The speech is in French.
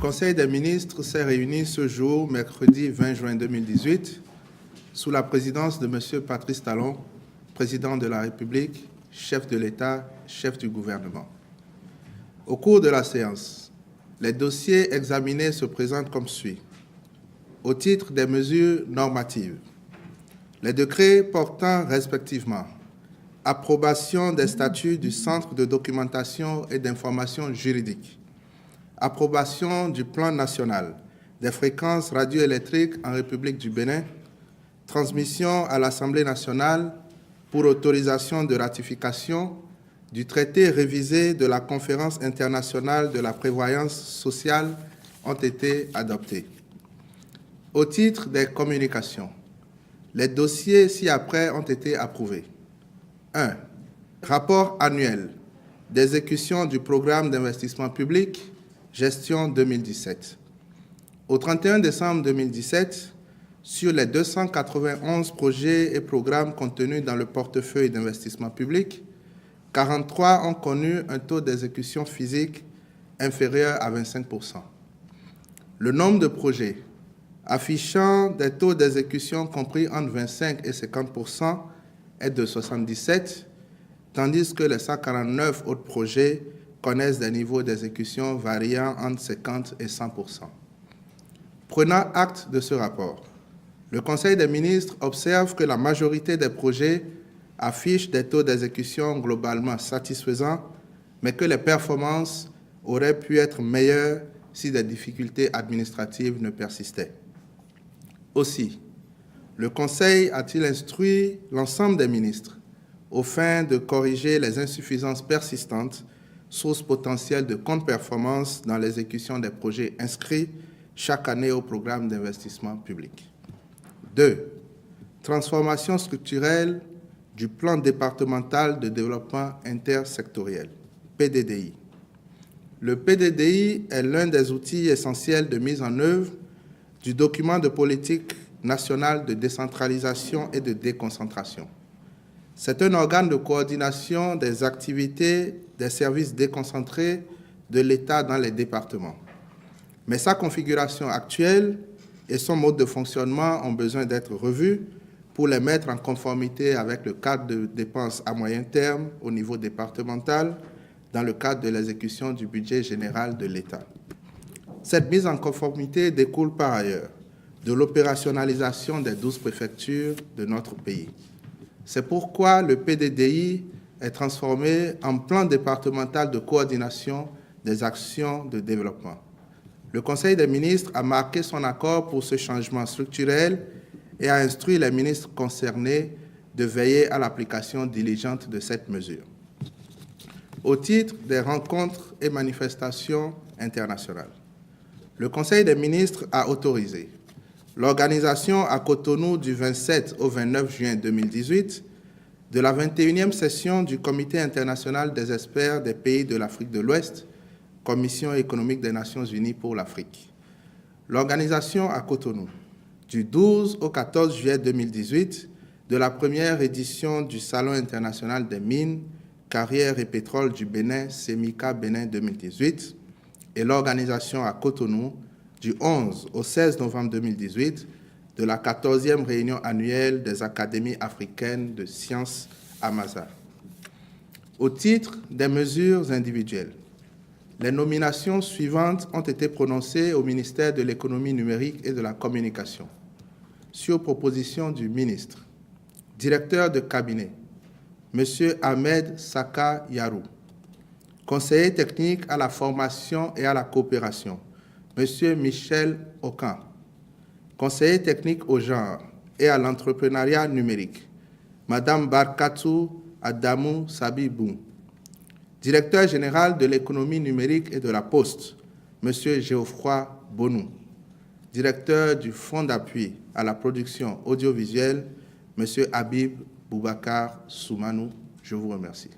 Conseil des ministres s'est réuni ce jour, mercredi 20 juin 2018, sous la présidence de M. Patrice Talon, président de la République, chef de l'État, chef du gouvernement. Au cours de la séance, les dossiers examinés se présentent comme suit. Au titre des mesures normatives, les décrets portant respectivement approbation des statuts du Centre de documentation et d'information juridique, approbation du plan national des fréquences radioélectriques en République du Bénin, transmission à l'Assemblée nationale pour autorisation de ratification du traité révisé de la Conférence internationale de la prévoyance sociale ont été adoptés. Au titre des communications, les dossiers ci-après ont été approuvés. 1. Rapport annuel d'exécution du programme d'investissement public, gestion 2017. Au 31 décembre 2017, sur les 291 projets et programmes contenus dans le portefeuille d'investissement public, 43 ont connu un taux d'exécution physique inférieur à 25%. Le nombre de projets affichant des taux d'exécution compris entre 25 et 50% est de 77, tandis que les 149 autres projets connaissent des niveaux d'exécution variant entre 50 et 100%. Prenant acte de ce rapport, le Conseil des ministres observe que la majorité des projets affichent des taux d'exécution globalement satisfaisants, mais que les performances auraient pu être meilleures si des difficultés administratives ne persistaient. Aussi, le Conseil a-t-il instruit l'ensemble des ministres aux fins de corriger les insuffisances persistantes, sources potentielles de contre-performance dans l'exécution des projets inscrits chaque année au programme d'investissement public. 2. Transformation structurelle du plan départemental de développement intersectoriel, PDDI. Le PDDI est l'un des outils essentiels de mise en œuvre du document de politique nationale de décentralisation et de déconcentration. C'est un organe de coordination des activités des services déconcentrés de l'État dans les départements. Mais sa configuration actuelle et son mode de fonctionnement ont besoin d'être revus pour les mettre en conformité avec le cadre de dépenses à moyen terme au niveau départemental dans le cadre de l'exécution du budget général de l'État. Cette mise en conformité découle par ailleurs de l'opérationnalisation des 12 préfectures de notre pays. C'est pourquoi le PDDI est transformé en plan départemental de coordination des actions de développement. Le Conseil des ministres a marqué son accord pour ce changement structurel et a instruit les ministres concernés de veiller à l'application diligente de cette mesure. Au titre des rencontres et manifestations internationales, le Conseil des ministres a autorisé l'organisation à Cotonou du 27 au 29 juin 2018 de la 21e session du Comité international des experts des pays de l'Afrique de l'Ouest, Commission économique des Nations unies pour l'Afrique. L'organisation à Cotonou du 12 au 14 juillet 2018 de la première édition du Salon international des mines, carrières et pétrole du Bénin, CEMICA Bénin 2018, et l'organisation à Cotonou du 11 au 16 novembre 2018 de la 14e réunion annuelle des académies africaines de sciences à Mazar. Au titre des mesures individuelles, les nominations suivantes ont été prononcées au ministère de l'économie numérique et de la communication. Sur proposition du ministre, directeur de cabinet, M. Ahmed Saka Yarou, conseiller technique à la formation et à la coopération, M. Michel Okan, conseiller technique au genre et à l'entrepreneuriat numérique, Mme Barkatou Adamou Sabibou, directeur général de l'économie numérique et de la Poste, M. Geoffroy Bonou, directeur du Fonds d'appui à la production audiovisuelle, M. Habib Boubacar Soumanou. Je vous remercie.